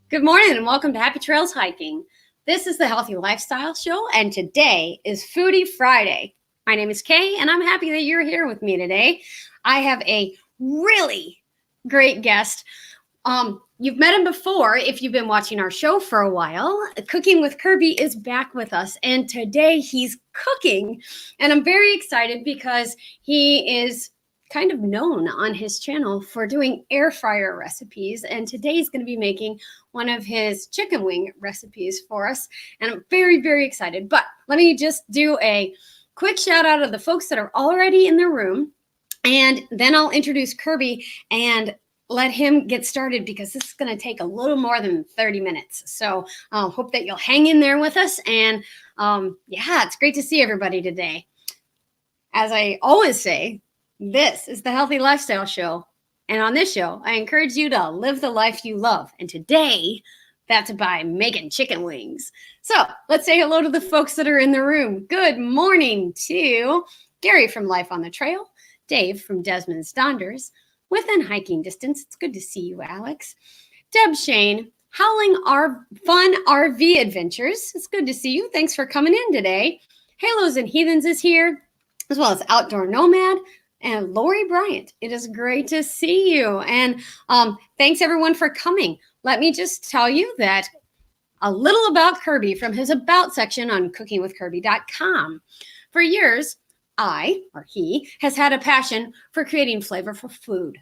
Good morning and welcome to Happy Trails Hiking. This is the Healthy Lifestyle Show, and today is Foodie Friday. My name is Kay, and I'm happy that you're here with me today. I have a really great guest. You've met him before if you've been watching our show for a while. Cooking with Kirby is back with us, and today he's cooking, and I'm very excited because he is kind of known on his channel for doing air fryer recipes, and today he's going to be making one of his chicken wing recipes for us, and I'm very, very excited. But let me just do a quick shout out of the folks that are already in the room, and then I'll introduce Kirby and let him get started because this is going to take a little more than 30 minutes. So hope that you'll hang in there with us, and yeah, it's great to see everybody today. As I always say, this is the Healthy Lifestyle Show. And on this show, I encourage you to live the life you love. And today, that's by making chicken wings. So let's say hello to the folks that are in the room. Good morning to Gary from Life on the Trail, Dave from Desmond's Donders, within hiking distance. It's good to see you, Alex. Deb Shane, Howling our Fun RV Adventures. It's good to see you. Thanks for coming in today. Halos and Heathens is here, as well as Outdoor Nomad. And Lori Bryant, it is great to see you. And thanks everyone for coming. Let me just tell you that a little about Kirby from his About section on cookingwithkirby.com. For years, he has had a passion for creating flavorful food.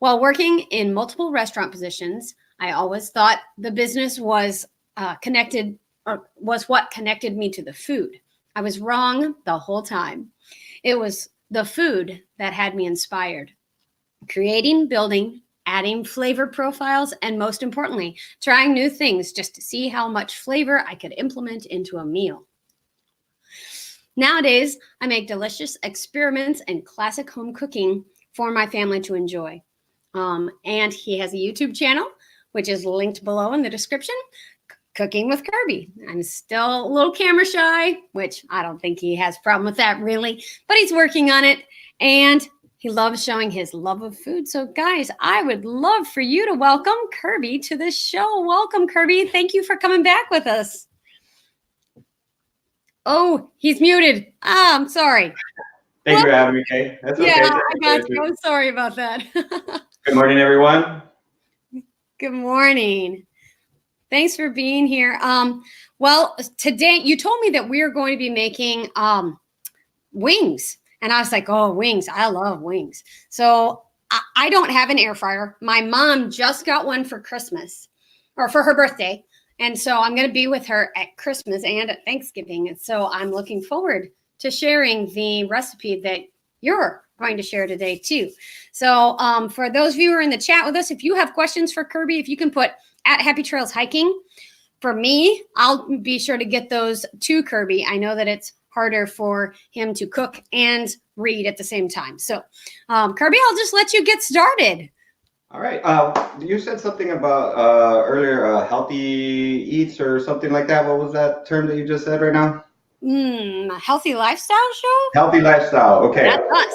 While working in multiple restaurant positions, I always thought the business was what connected me to the food. I was wrong the whole time. It was the food that had me inspired. Creating, building, adding flavor profiles, and most importantly, trying new things just to see how much flavor I could implement into a meal. Nowadays, I make delicious experiments and classic home cooking for my family to enjoy. And he has a YouTube channel, which is linked below in the description, Cooking with Kirby. I'm still a little camera shy, which I don't think he has a problem with that really, but he's working on it, and he loves showing his love of food. So guys, I would love for you to welcome Kirby to the show. Welcome, Kirby. Thank you for coming back with us. Oh, he's muted. I'm sorry. Thank you for having me, Kay. That's okay. Yeah, I got you. I'm sorry about that. Good morning, everyone. Good morning. Thanks for being here. Well, today you told me that we are going to be making wings. And I was like, oh, wings. I love wings. So I don't have an air fryer. My mom just got one for Christmas or for her birthday. And so I'm going to be with her at Christmas and at Thanksgiving. And so I'm looking forward to sharing the recipe that you're going to share today too. So for those of you who are in the chat with us, if you have questions for Kirby, if you can put at Happy Trails Hiking. For me, I'll be sure to get those to Kirby. I know that it's harder for him to cook and read at the same time. So, Kirby, I'll just let you get started. All right. You said something about earlier, healthy eats or something like that. What was that term that you just said right now? Healthy Lifestyle Show? Healthy lifestyle. Okay. That's us.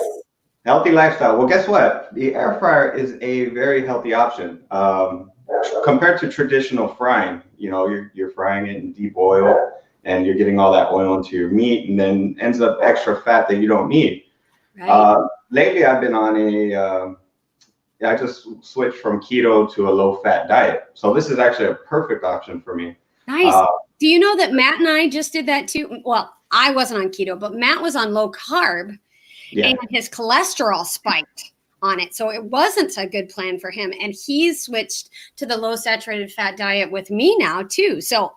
Healthy lifestyle. Well, guess what? The air fryer is a very healthy option. Compared to traditional frying, you're frying it in deep oil and you're getting all that oil into your meat and then ends up extra fat that you don't need. Right. Lately, I've been on I just switched from keto to a low-fat diet. So this is actually a perfect option for me. Nice. Do you know that Matt and I just did that too? Well, I wasn't on keto, but Matt was on low carb and his cholesterol spiked on it. So it wasn't a good plan for him. And he's switched to the low saturated fat diet with me now too. So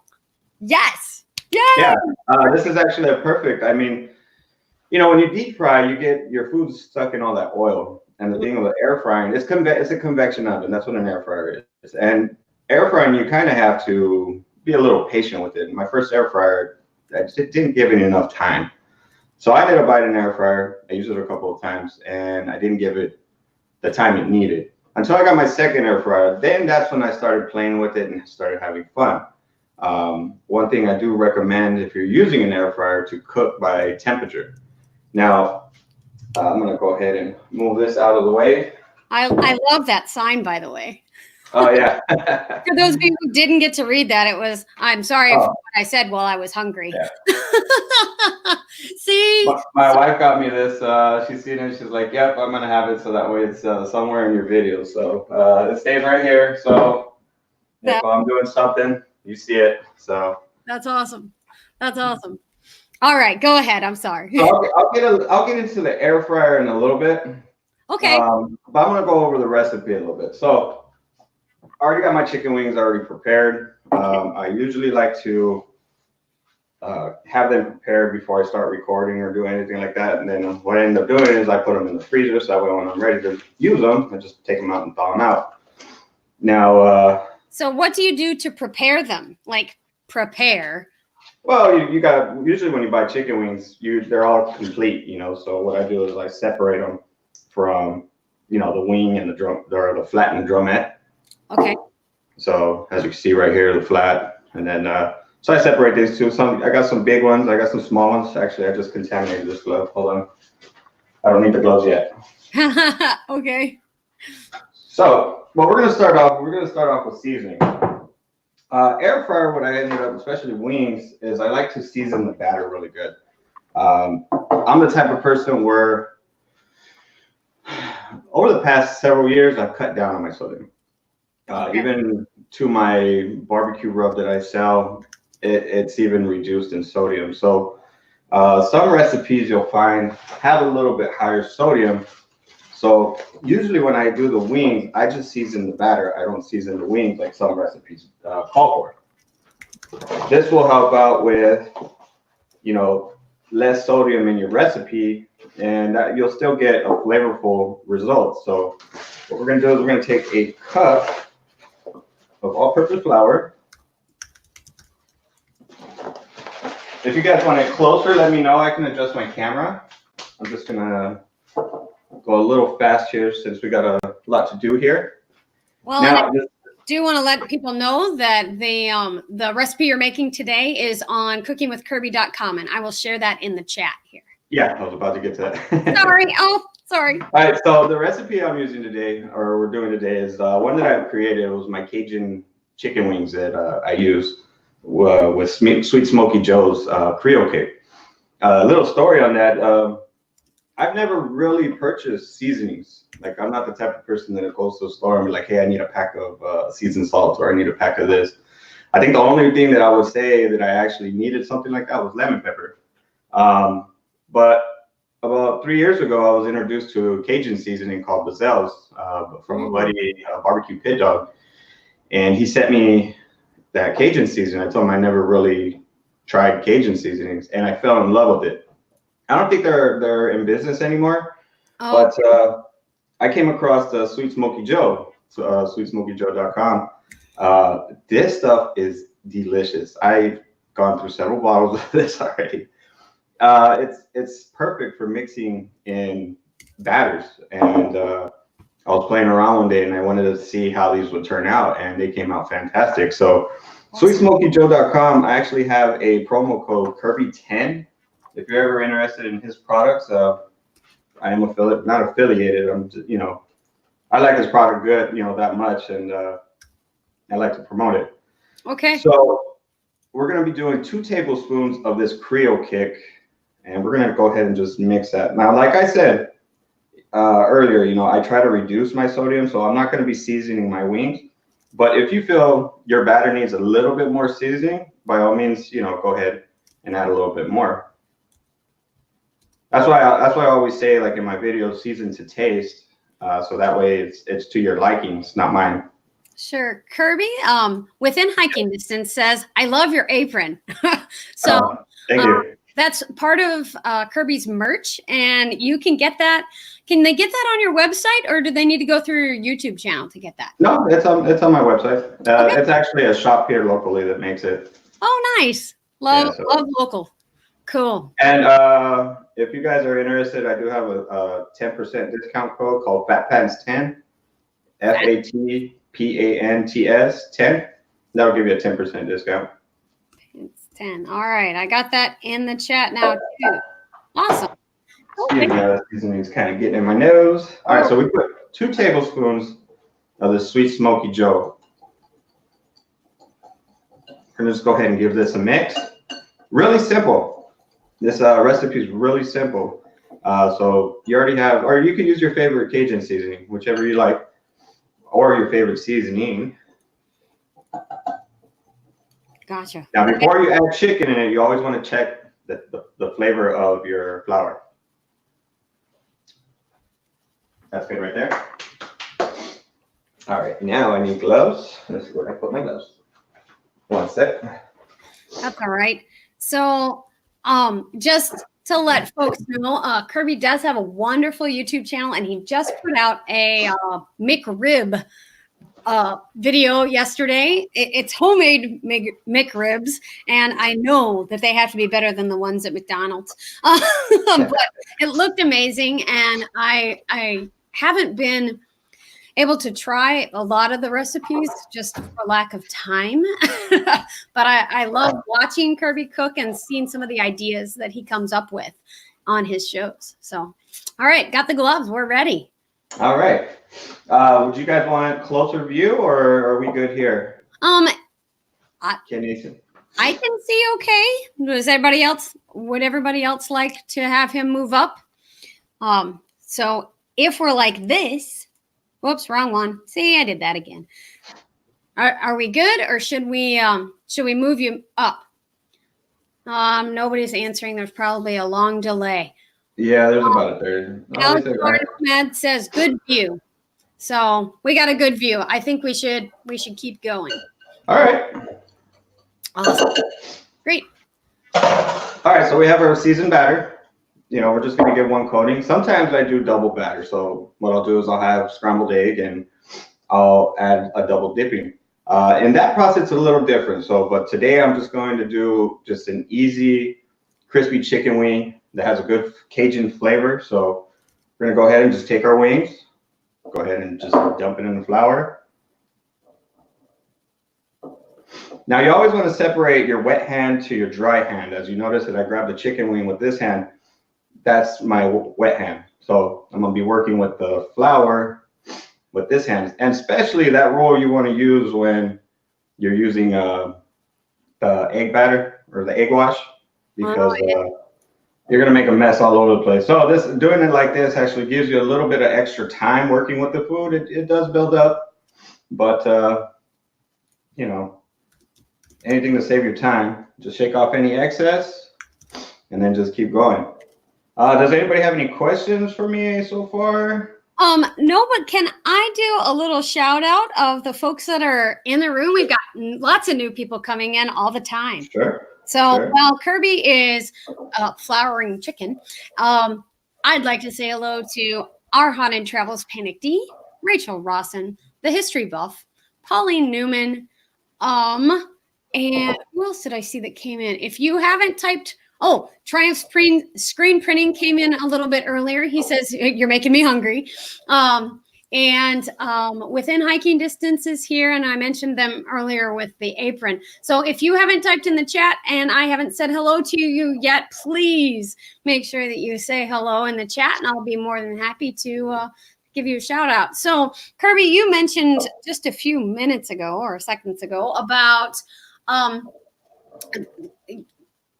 yes. Yay! Yeah. This is actually a perfect. I mean, when you deep fry, you get your food stuck in all that oil. And the thing with air frying, it's a convection oven. That's what an air fryer is. And air frying, you kind of have to be a little patient with it. My first air fryer, I just didn't give it enough time. So I ended up buying an air fryer. I used it a couple of times and I didn't give it the time it needed until I got my second air fryer. Then that's when I started playing with it and started having fun. One thing I do recommend if you're using an air fryer to cook by temperature. Now, I'm going to go ahead and move this out of the way. I love that sign, by the way. Oh yeah. For those of you who didn't get to read that, it was, I'm sorry for what I said while I was hungry. Yeah. See? My wife got me this. She's seen it. She's like, yep, I'm going to have it. So that way it's somewhere in your video. So it stays right here. So if I'm doing something, you see it. So that's awesome. That's awesome. All right, go ahead. I'm sorry. So I'll get into the air fryer in a little bit. Okay. But I'm going to go over the recipe a little bit. So I already got my chicken wings already prepared. I usually like to have them prepared before I start recording or do anything like that. And then what I end up doing is I put them in the freezer, so that way when I'm ready to use them, I just take them out and thaw them out. Now, so what do you do to prepare them? Like prepare? Well, you got usually when you buy chicken wings, they're all complete, So what I do is I separate them from, the wing and the drum, or the flat and the drumette. Okay. So as you can see right here, the flat, and then so I separate these two. I got some big ones. I got some small ones. Actually, I just contaminated this glove. Hold on. I don't need the gloves yet. Okay. So, well, we're gonna start off with seasoning. Air fryer, what I ended up, especially wings, is I like to season the batter really good. I'm the type of person where over the past several years, I've cut down on my sodium. Even to my barbecue rub that I sell, it's even reduced in sodium. So some recipes you'll find have a little bit higher sodium. So usually when I do the wings, I just season the batter. I don't season the wings like some recipes call for. This will help out with, less sodium in your recipe, and you'll still get a flavorful result. So what we're going to do is we're going to take a cup of all-purpose flour. If you guys want it closer, let me know. I can adjust my camera. I'm just going to go a little fast here since we got a lot to do here. Well, now, I do want to let people know that the recipe you're making today is on cookingwithkirby.com, and I will share that in the chat here. Yeah, I was about to get to that. Sorry. Oh, sorry. All right, so the recipe I'm using today, or we're doing today, is one that I've created. It was my Cajun chicken wings that I use with Sweet Smoky Joe's Creole cake. A little story on that. I've never really purchased seasonings. Like, I'm not the type of person that goes to the store and be like, hey, I need a pack of seasoned salt, or I need a pack of this. I think the only thing that I would say that I actually needed something like that was lemon pepper. But about 3 years ago, I was introduced to a Cajun seasoning called Bazel's from a buddy, Barbecue Pit Dog. And he sent me that Cajun seasoning. I told him I never really tried Cajun seasonings, and I fell in love with it. I don't think they're in business anymore, but I came across the Sweet Smoky Joe, sweetsmokyjoe.com. This stuff is delicious. I've gone through several bottles of this already. It's perfect for mixing in batters, and I was playing around one day and I wanted to see how these would turn out, and they came out fantastic. So sweetsmokyjoe.com, I actually have a promo code Kirby10. If you're ever interested in his products, I am not affiliated. I'm just, I like his product good, that much, and I like to promote it. Okay. So we're going to be doing 2 tablespoons of this Creole kick, and we're going to go ahead and just mix that. Now, like I said earlier, I try to reduce my sodium, so I'm not going to be seasoning my wings. But if you feel your batter needs a little bit more seasoning, by all means, go ahead and add a little bit more. That's why I always say, like in my videos, season to taste, so that way it's to your likings, not mine. Sure. Kirby, within hiking distance, says, I love your apron. So thank you. That's part of Kirby's merch, and you can get that. Can they get that on your website, or do they need to go through your YouTube channel to get that? No, it's on my website. Okay. It's actually a shop here locally that makes it. Oh, nice. Love local. Cool. And if you guys are interested, I do have a 10% discount code called FatPants10, FATPANTS 10. That'll give you a 10% discount. It's 10. All right, I got that in the chat now too. Awesome. Excuse me, seasoning's kind of getting in my nose. All right, so we put 2 tablespoons of the Sweet Smoky Joe. We're gonna just go ahead and give this a mix. Really simple. This recipe is really simple. So you already have, or you can use your favorite Cajun seasoning, whichever you like, or your favorite seasoning. Gotcha. Now, before you add chicken in it, you always want to check the flavor of your flour. That's good right there. All right, now I need gloves. Let's see where I put my gloves. One sec. That's all right. So, just to let folks know, Kirby does have a wonderful YouTube channel, and he just put out a McRib video yesterday. It's homemade McRibs, and I know that they have to be better than the ones at McDonald's. But it looked amazing, and I haven't been able to try a lot of the recipes just for lack of time. But I love watching Kirby cook and seeing some of the ideas that he comes up with on his shows. So, all right, got the gloves. We're ready. All right. Would you guys want a closer view, or are we good here? Can you see? I can see okay. Would everybody else like to have him move up? So if we're like this, whoops, wrong one. See, I did that again. Are we good, or should we move you up? Nobody's answering. There's probably a long delay. Yeah, there's about a third. Alex Ahmed says good view. So we got a good view. I think we should keep going. All right. Awesome. Great. All right, so we have our seasoned batter. We're just going to give one coating. Sometimes I do double batter. So what I'll do is I'll have scrambled egg and I'll add a double dipping. And that process is a little different. But today I'm just going to do just an easy crispy chicken wing that has a good Cajun flavor. So we're going to go ahead and just take our wings. Go ahead and just dump it in the flour. Now you always want to separate your wet hand to your dry hand. As you notice that I grabbed the chicken wing with this hand, that's my wet hand. So I'm going to be working with the flour with this hand. And especially that roll you want to use when you're using the egg batter or the egg wash, because you're going to make a mess all over the place. So doing it like this actually gives you a little bit of extra time working with the food. It does build up, but anything to save your time. Just shake off any excess and then just keep going. Does anybody have any questions for me so far? No, but can I do a little shout out of the folks that are in the room? We've got lots of new people coming in all the time. Sure. So while Kirby is flouring chicken, I'd like to say hello to our Haunted Travels Panic D, Rachel Rawson, the History Buff, Pauline Newman, and who else did I see that came in? If you haven't typed, Triumph Screen Printing came in a little bit earlier. He says, you're making me hungry. And Within Hiking Distance is here, and I mentioned them earlier with the apron. So if you haven't typed in the chat and I haven't said hello to you yet, please make sure that you say hello in the chat, and I'll be more than happy to give you a shout out. So Kirby, you mentioned just a few minutes ago or seconds ago about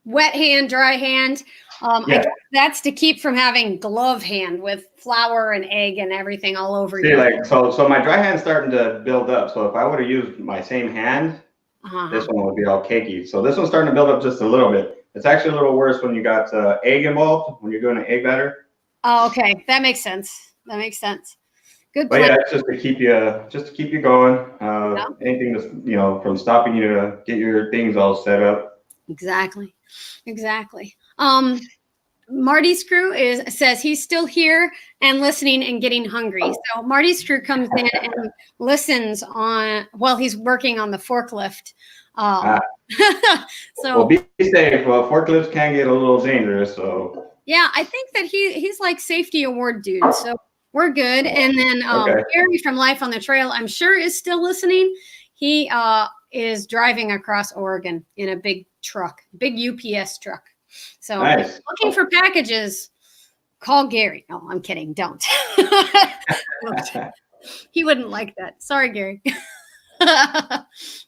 wet hand, dry hand. I guess that's to keep from having glove hand with flour and egg and everything all over you. So my dry hand's starting to build up. So if I would have used my same hand, this one would be all cakey. So this one's starting to build up just a little bit. It's actually a little worse when you got egg involved, when you're doing an egg batter. Oh, okay. That makes sense. Good. But yeah, it's just to keep you going. Anything that's, from stopping you to get your things all set up. Exactly. Marty's crew says he's still here and listening and getting hungry. So Marty's crew comes in and listens while he's working on the forklift. So be safe. Well, forklifts can get a little dangerous. So yeah, I think that he's like safety award dude. So we're good. And then Gary from Life on the Trail, I'm sure, is still listening. He is driving across Oregon in a big UPS truck. So nice. Looking for packages, call Gary. No, I'm kidding. Don't. He wouldn't like that. Sorry, Gary.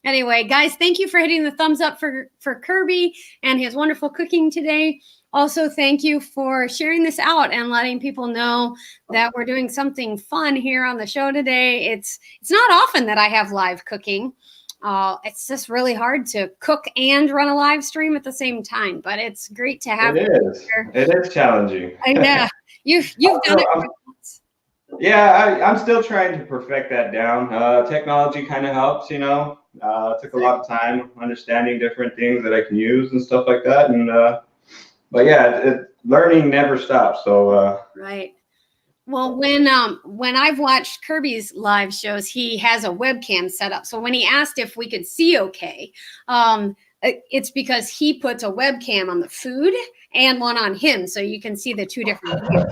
Anyway, guys, thank you for hitting the thumbs up for Kirby and his wonderful cooking today. Also, thank you for sharing this out and letting people know that we're doing something fun here on the show today. It's not often that I have live cooking. It's just really hard to cook and run a live stream at the same time, but it's great to have. It is. It is challenging. Yeah, you've done it. Yeah, I'm still trying to perfect that down. Technology kind of helps, you know. It took a lot of time understanding different things that I can use and stuff like that. And but yeah, learning never stops. So right. Well, when I've watched Kirby's live shows, he has a webcam set up. So when he asked if we could see okay, it's because he puts a webcam on the food and one on him, so you can see the two different views.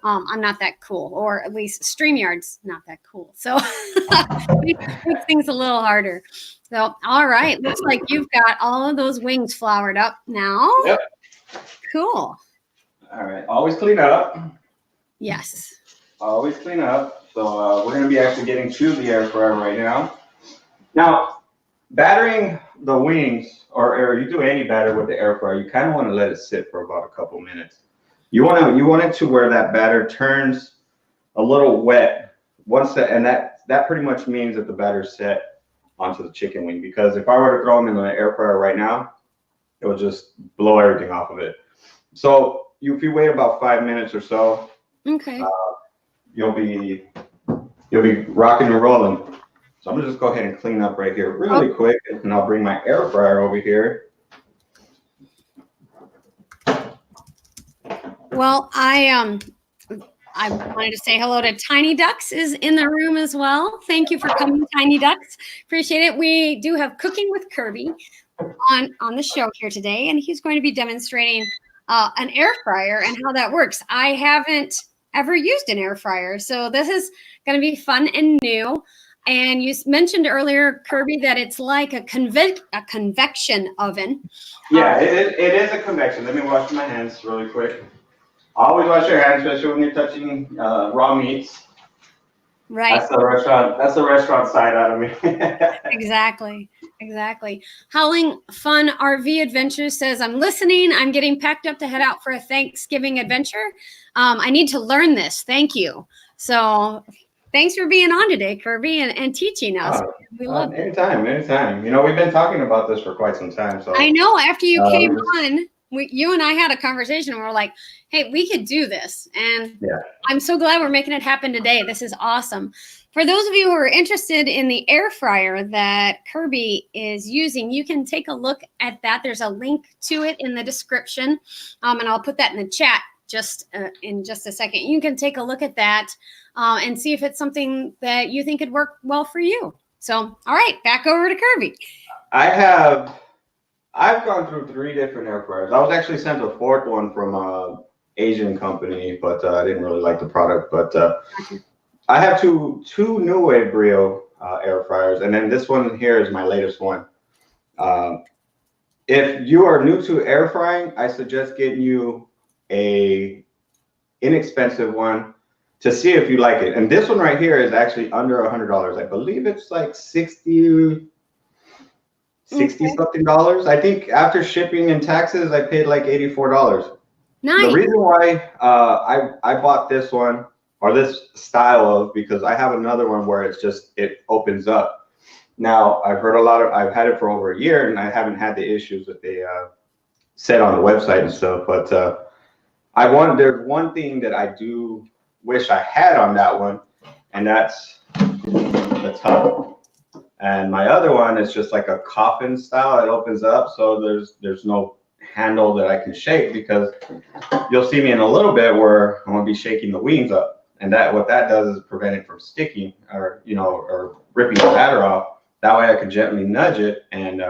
I'm not that cool, or at least StreamYard's not that cool. So it makes things a little harder. So, all right, looks like you've got all of those wings floured up now. Yep. Cool. All right, always clean up. Yes. Always clean up. So we're going to be actually getting to the air fryer right now. Now, battering the wings, or you do any batter with the air fryer, you kind of want to let it sit for about a couple minutes. You want it to where that batter turns a little wet and that pretty much means that the batter's set onto the chicken wing. Because if I were to throw them in the air fryer right now, it would just blow everything off of it. So if you wait about 5 minutes or so, okay, you'll be rocking and rolling. So I'm gonna just go ahead and clean up right here really quick, and I'll bring my air fryer over here. Well, I wanted to say hello to Tiny Ducks is in the room as well. Thank you for coming, Tiny Ducks. Appreciate it. We do have Cooking with Kirby on the show here today, and he's going to be demonstrating an air fryer and how that works. I haven't ever used an air fryer, so this is going to be fun and new. And you mentioned earlier, Kirby, that it's like a convection oven. Yeah, it is a convection. Let me wash my hands really quick. Always wash your hands, especially when you're touching raw meats. Right. That's the restaurant side out of me. Exactly. Howling Fun RV Adventures says, I'm listening. I'm getting packed up to head out for a Thanksgiving adventure. I need to learn this. Thank you. So thanks for being on today, Kirby, and teaching us. We love it. Anytime. You know, we've been talking about this for quite some time. So I know after you came on, you and I had a conversation where we're like, hey, we could do this. And yeah. I'm so glad we're making it happen today. This is awesome. For those of you who are interested in the air fryer that Kirby is using, you can take a look at that. There's a link to it in the description. And I'll put that in the chat in just a second. You can take a look at that and see if it's something that you think could work well for you. So, all right, back over to Kirby. I've gone through 3 different air fryers. I was actually sent a 4th one from an Asian company, but I didn't really like the product. But I have two New Wave Brio air fryers, and then this one here is my latest one. If you are new to air frying, I suggest getting you a inexpensive one to see if you like it. And this one right here is actually under $100. I believe it's like 60 something dollars. I think after shipping and taxes, I paid like $84. Nice. The reason why I bought this one, or this style of, because I have another one where it opens up. Now I've had it for over a year, and I haven't had the issues that they said on the website and stuff. But there's one thing that I do wish I had on that one, and that's the top. And my other one is just like a coffin style. It opens up, so there's no handle that I can shake, because you'll see me in a little bit where I'm gonna be shaking the wings up, and what that does is prevent it from sticking or ripping the batter off. That way I can gently nudge it and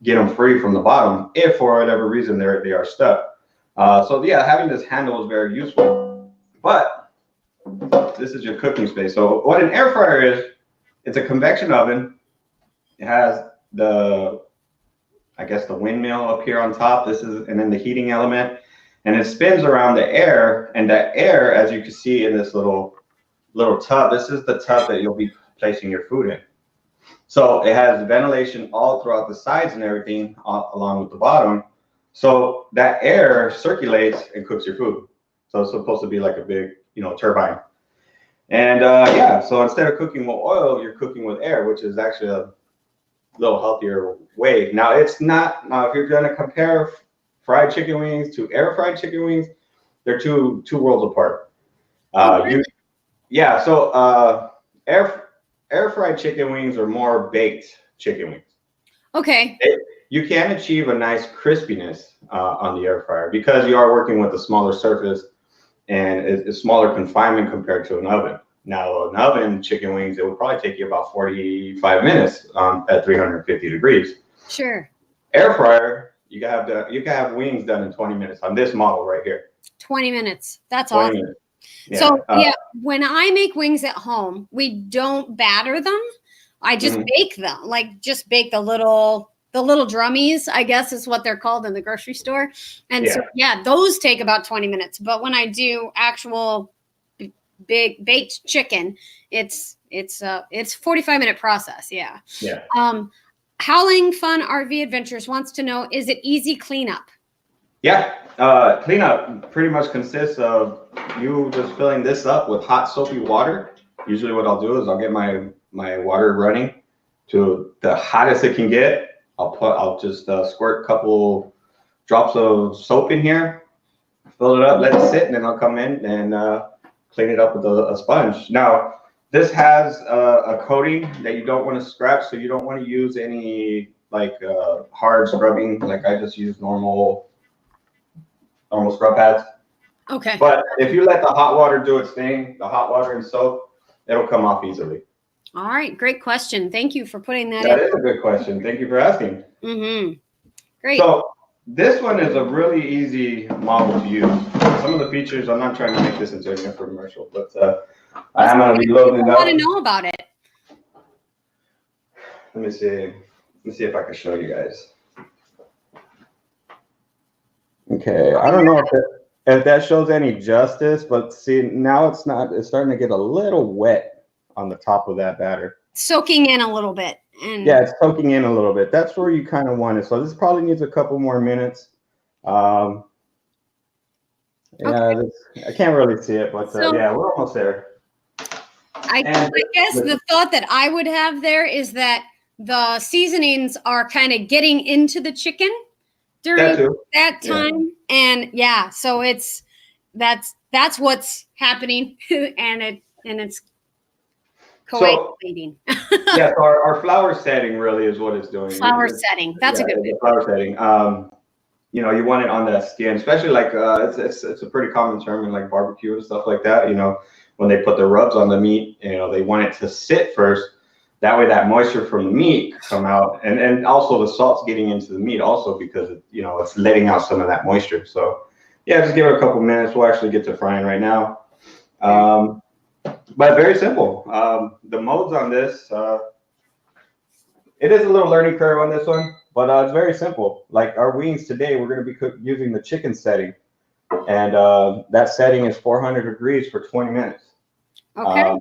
get them free from the bottom if for whatever reason they are stuck. So yeah, having this handle is very useful. But this is your cooking space. So what an air fryer is, it's a convection oven. It has the windmill up here on top. And then the heating element, and it spins around the air. And that air, as you can see in this little little tub. This is the tub that you'll be placing your food in. So it has ventilation all throughout the sides and everything, along with the bottom. So that air circulates and cooks your food. So it's supposed to be like a big, turbine. And yeah, so instead of cooking with oil, you're cooking with air, which is actually a little healthier way. Now if you're going to compare fried chicken wings to air fried chicken wings, they're two worlds apart. So air fried chicken wings are more baked chicken wings. Okay. You can achieve a nice crispiness on the air fryer because you are working with a smaller surface and it's smaller confinement compared to an oven. Now, an oven chicken wings, it would probably take you about 45 minutes at 350 degrees. Sure. Air fryer, you can have wings done in 20 minutes on this model right here. 20 minutes. That's awesome. Minutes. Yeah. So when I make wings at home, we don't batter them. I just bake them, just bake the little drummies, I guess is what they're called in the grocery store. And so those take about 20 minutes. But when I do actual big baked chicken, it's 45-minute process. Yeah. Yeah. Howling Fun RV Adventures wants to know, is it easy cleanup? Yeah. Cleanup pretty much consists of you just filling this up with hot soapy water. Usually what I'll do is I'll get my water running to the hottest it can get. I'll just squirt a couple drops of soap in here, fill it up, let it sit, and then I'll come in and clean it up with a sponge. Now, this has a coating that you don't want to scratch, so you don't want to use any hard scrubbing. Like I just use normal scrub pads. Okay. But if you let the hot water do its thing, the hot water and soap, it'll come off easily. All right. Great question. Thank you for putting that in. That is a good question. Thank you for asking. Great. So this one is a really easy model to use. Some of the features, I'm not trying to make this into an infomercial, but I am going to be loading it up. I want to know about it. Let me see if I can show you guys. Okay, I don't know if that shows any justice, but see, now it's starting to get a little wet on the top of that batter. Soaking in a little bit. Yeah, it's soaking in a little bit. That's where you kind of want it. So this probably needs a couple more minutes. I can't really see it, but yeah, we're almost there. I guess the thought that I would have there is that the seasonings are kind of getting into the chicken during that time. Yeah. And so that's what's happening and it's coagulating. Yeah, so our flour setting really is what it's doing. Flour setting. That's a good thing. Flour setting. You want it on that skin, especially it's a pretty common term in like barbecue and stuff like that. When they put the rubs on the meat, they want it to sit first. That way that moisture from the meat come out, and also the salt's getting into the meat also because it's letting out some of that moisture. So yeah, just give it a couple minutes. We'll actually get to frying right now. But very simple. The modes on this, it is a little learning curve on this one, but it's very simple. Like our wings today, we're going to be using the chicken setting, and that setting is 400 degrees for 20 minutes. Okay.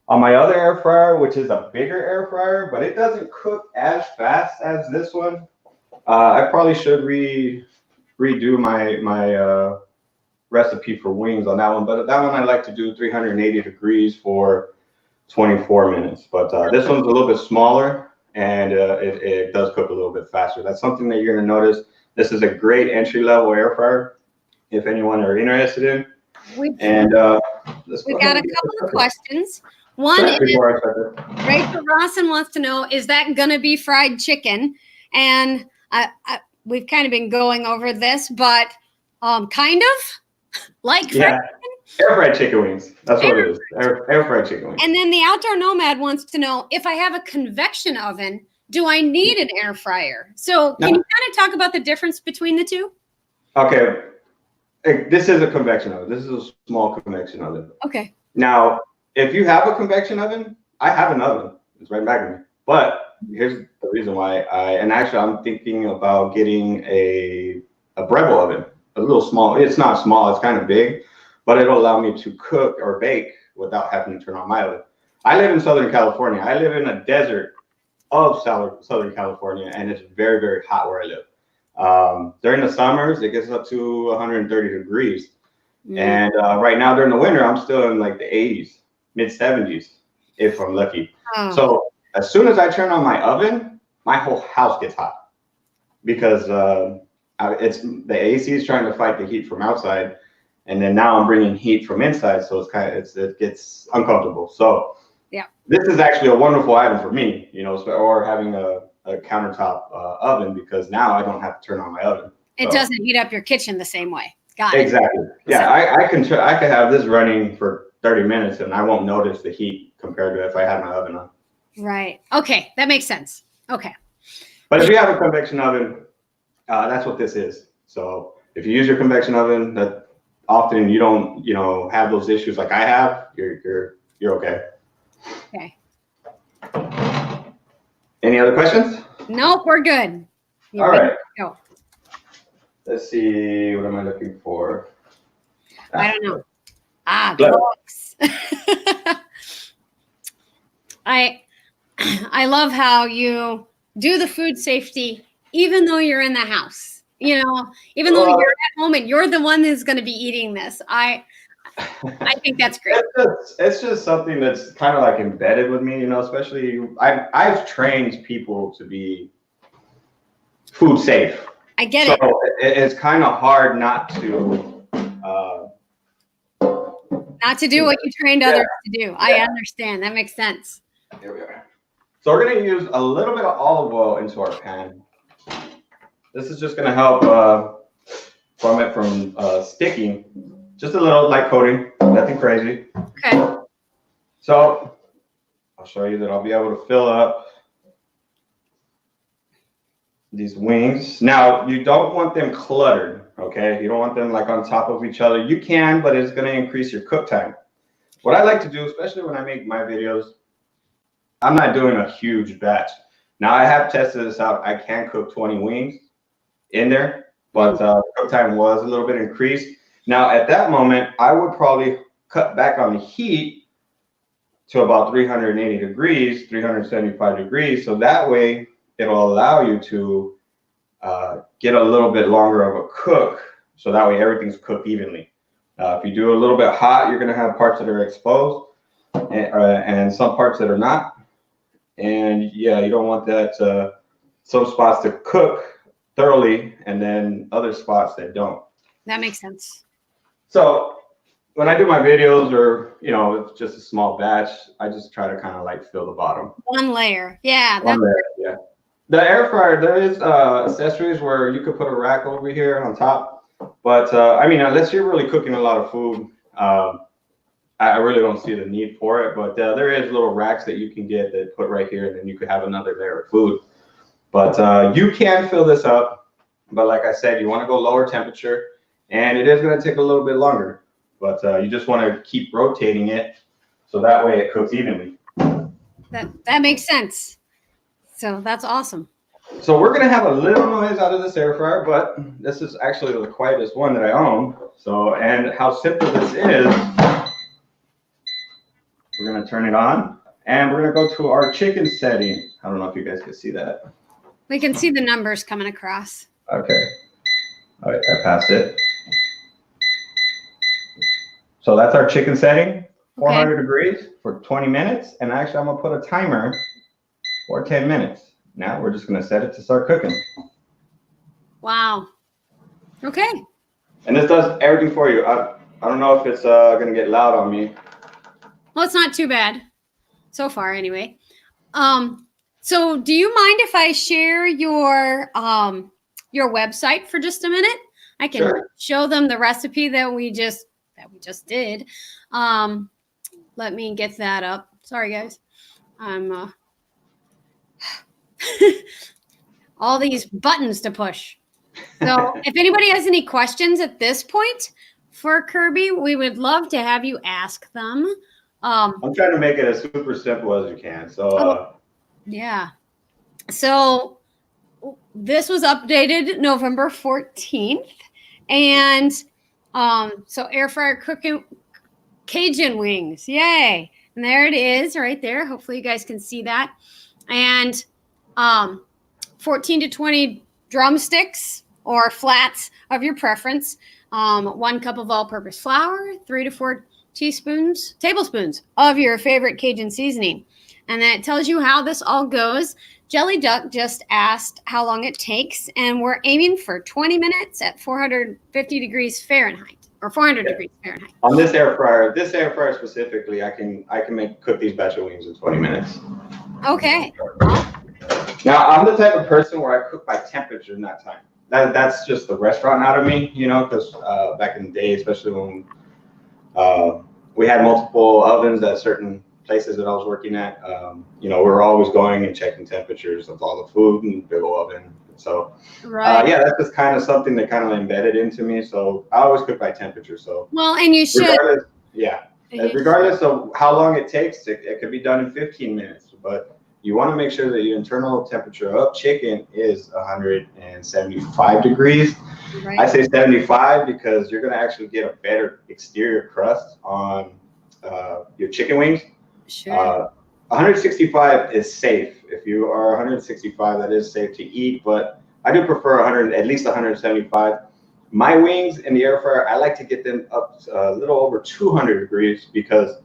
On my other air fryer, which is a bigger air fryer, but it doesn't cook as fast as this one. I probably should redo my recipe for wings on that one, but that one I like to do 380 degrees for 24 minutes. But this one's a little bit smaller, and it does cook a little bit faster. That's something that you're going to notice. This is a great entry-level air fryer if anyone are interested in. We've got a couple of questions. One is, Rachel Rawson wants to know, is that going to be fried chicken? And we've kind of been going over this, but kind of like fried chicken? Air fried chicken wings. That's what it is. Air fried chicken wings. And then the Outdoor Nomad wants to know, if I have a convection oven, do I need an air fryer? So can you kind of talk about the difference between the two? Okay. This is a convection oven. This is a small convection oven. Okay. Now, if you have a convection oven, I have an oven. It's right back to me. But here's the reason why I'm thinking about getting a Breville oven, a little small. It's not small, it's kind of big, but it'll allow me to cook or bake without having to turn on my oven. I live in Southern California. I live in a desert of Southern California, and it's very, very hot where I live. During the summers, it gets up to 130 degrees. And right now during the winter, I'm still in like the 80s, mid 70s, if I'm lucky. So as soon as I turn on my oven, my whole house gets hot because it's the AC is trying to fight the heat from outside, and then now I'm bringing heat from inside, so it gets uncomfortable. So yeah, this is actually a wonderful item for me, you know, or having a countertop oven, because now I don't have to turn on my oven. It doesn't heat up your kitchen the same way. Got it. Exactly. Yeah, I can have this running for 30 minutes and I won't notice the heat compared to if I had my oven on. Right. Okay, that makes sense. Okay. But if you have a convection oven, that's what this is. So if you use your convection oven, that often you don't, you know, have those issues like I have. You're okay. Okay. Any other questions? Nope, we're good. All right. Go. Let's see. What am I looking for? I don't know. Gloves. I love how you do the food safety, even though you're in the house. You know, even though you're at home and you're the one who's going to be eating this. I think that's great. It's just something that's kind of like embedded with me, you know, especially I've trained people to be food safe. I get it. So it's kind of hard not to do what you trained others to do. I understand. That makes sense. Here we are. So we're going to use a little bit of olive oil into our pan. This is just going to help from sticking. Just a little light coating, nothing crazy. Okay. So I'll show you that I'll be able to fill up these wings. Now, you don't want them cluttered, okay? You don't want them like on top of each other. You can, but it's going to increase your cook time. What I like to do, especially when I make my videos, I'm not doing a huge batch. Now, I have tested this out. I can cook 20 wings in there, but cook time was a little bit increased. Now, at that moment, I would probably cut back on the heat to about 380 degrees, 375 degrees. So that way, it'll allow you to get a little bit longer of a cook. So that way, everything's cooked evenly. If you do a little bit hot, you're going to have parts that are exposed and some parts that are not. And yeah, you don't want that some spots to cook thoroughly and then other spots that don't. That makes sense. So when I do my videos, or you know, it's just a small batch, I just try to kind of like fill the bottom. One layer. Yeah. One layer, yeah. The air fryer, there is accessories where you could put a rack over here on top. But I mean, unless you're really cooking a lot of food, I really don't see the need for it. But there is little racks that you can get that put right here, and then you could have another layer of food. But you can fill this up. But like I said, you want to go lower temperature, and it is going to take a little bit longer. But you just want to keep rotating it so that way it cooks evenly. That makes sense. So that's awesome. So we're going to have a little noise out of this air fryer, but this is actually the quietest one that I own. So, and how simple this is, we're going to turn it on, and we're going to go to our chicken setting. I don't know if you guys can see that. We can see the numbers coming across. Okay. All right, I passed it. So that's our chicken setting, 400 degrees for 20 minutes. And actually, I'm going to put a timer for 10 minutes. Now we're just going to set it to start cooking. Wow. Okay. And this does everything for you. I don't know if it's going to get loud on me. Well, it's not too bad so far anyway. So do you mind if I share your website for just a minute? I can show them the recipe that we just did. Let me get that up. Sorry, guys. I'm all these buttons to push. So if anybody has any questions at this point for Kirby, we would love to have you ask them. I'm trying to make it as super simple as you can. So yeah. So this was updated November 14th. And so air fryer cooking Cajun wings. Yay. And there it is right there. Hopefully you guys can see that. And 14 to 20 drumsticks or flats of your preference. 1 cup of all-purpose flour, 3 to 4 tablespoons of your favorite Cajun seasoning. And then it tells you how this all goes. Jelly Duck just asked how long it takes, and we're aiming for 20 minutes at 450 degrees Fahrenheit. Or 400 degrees Fahrenheit. On this air fryer specifically, I can cook these batch of wings in 20 minutes. Okay. Now, I'm the type of person where I cook by temperature, not time. That's just the restaurant out of me, because back in the day, especially when we had multiple ovens at certain places that I was working at, we were always going and checking temperatures of all the food in the big old oven. So, that's just kind of something that kind of embedded into me. So I always cook by temperature. So, well, and you should. Regardless of how long it takes, it could be done in 15 minutes. But you want to make sure that your internal temperature of chicken is 175 degrees. Right. I say 75 because you're going to actually get a better exterior crust on your chicken wings. Sure. 165 is safe. If you are 165, that is safe to eat, but I do prefer at least 175. My wings in the air fryer, I like to get them up a little over 200 degrees because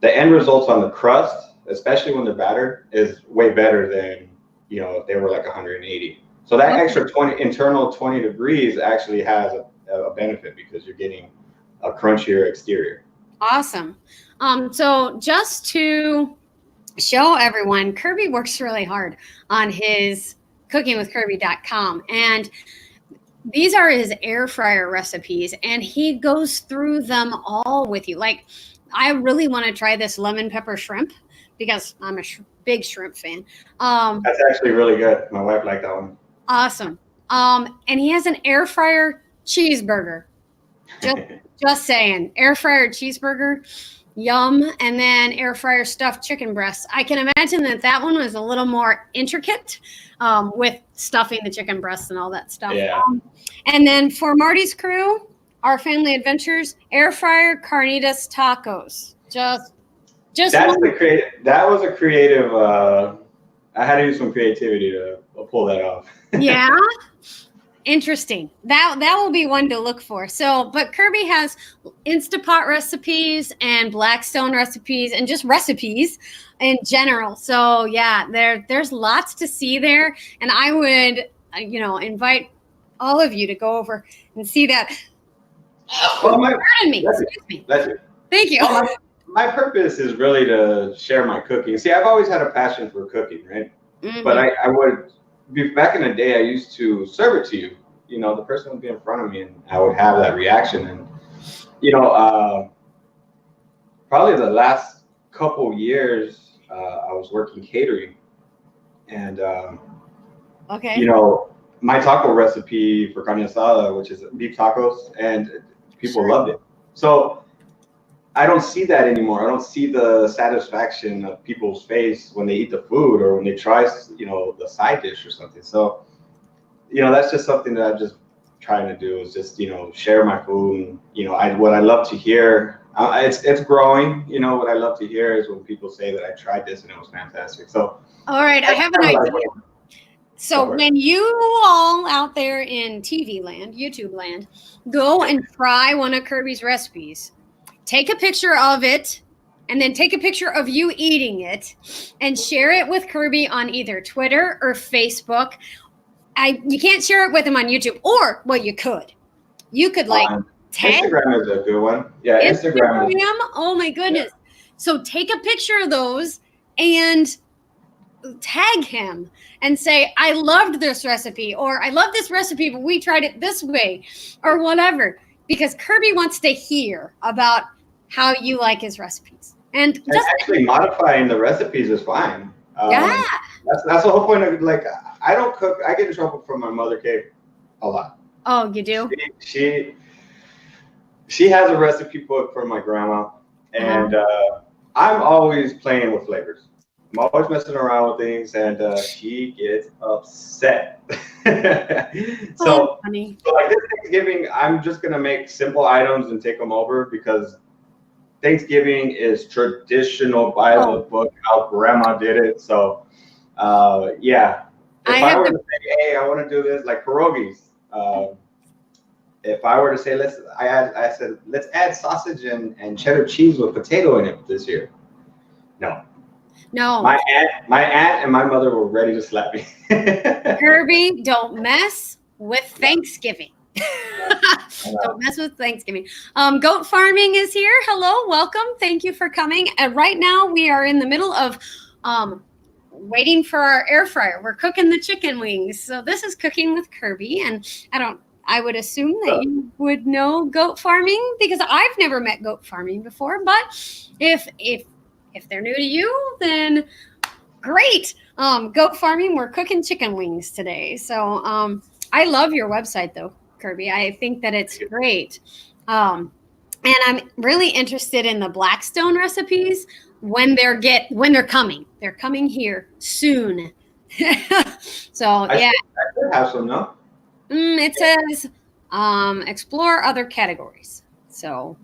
the end results on the crust, especially when they're battered, is way better than, if they were like 180. So that extra internal 20 degrees actually has a benefit because you're getting a crunchier exterior. Awesome. So just to show everyone, Kirby works really hard on his cookingwithkirby.com, and these are his air fryer recipes, and he goes through them all with you. Like, I really want to try this lemon pepper shrimp because I'm a big shrimp fan. That's actually really good. My wife liked that one. Awesome. And he has an air fryer cheeseburger. Just saying, air fryer cheeseburger. Yum. And then air fryer stuffed chicken breasts. I can imagine that one was a little more intricate with stuffing the chicken breasts and all that stuff. Yeah. And then for Marty's crew, our family adventures, air fryer carnitas tacos. Just that was a creative. I had to use some creativity to pull that off. Yeah. Interesting. That will be one to look for. So, but Kirby has Instapot recipes and Blackstone recipes and just recipes in general. So yeah, there's lots to see there. And I would, invite all of you to go over and see that. Well, pardon me. Excuse me. Thank you. Well, my purpose is really to share my cooking. See, I've always had a passion for cooking, right? Mm-hmm. But I would. Back in the day, I used to serve it to you. The person would be in front of me, and I would have that reaction. And probably the last couple years, I was working catering, and my taco recipe for carne asada, which is beef tacos, and people loved it. So I don't see that anymore. I don't see the satisfaction of people's face when they eat the food or when they try, the side dish or something. So, that's just something that I'm just trying to do is just, share my food. And, what I love to hear, it's growing. What I love to hear is when people say that I tried this and it was fantastic. So, all right, I have an idea. So when you all out there in TV land, YouTube land, go and try one of Kirby's recipes, take a picture of it, and then take a picture of you eating it and share it with Kirby on either Twitter or Facebook. You can't share it with him on YouTube, or, well, you could. You could tag. Instagram is a good one. Yeah, Instagram. Oh my goodness. Yeah. So take a picture of those and tag him and say, I loved this recipe, or I love this recipe, but we tried it this way, or whatever. Because Kirby wants to hear about how you like his recipes. And just actually modifying the recipes is fine. Yeah. That's the whole point of I don't cook. I get in trouble from my mother, Kate, a lot. Oh, you do? She has a recipe book from my grandma, and I'm always playing with flavors. I'm always messing around with things, and she gets upset. So like this Thanksgiving, I'm just gonna make simple items and take them over because Thanksgiving is traditional by the book, how grandma did it. So, yeah. If I were to say, hey, I want to do this, like pierogies. If I were to say, I said, let's add sausage and cheddar cheese with potato in it this year. No. My aunt and my mother were ready to slap me. Kirby, don't mess with Thanksgiving. Don't mess with Thanksgiving. Goat farming is here. Hello, welcome. Thank you for coming. And right now we are in the middle of waiting for our air fryer. We're cooking the chicken wings. So this is Cooking with Kirby, and I would assume that you would know goat farming because I've never met goat farming before. But if they're new to you, then great. Goat farming. We're cooking chicken wings today. So I love your website though, Kirby. I think that it's great. And I'm really interested in the Blackstone recipes when they're coming. They're coming here soon. So I could have some, no? It says explore other categories. So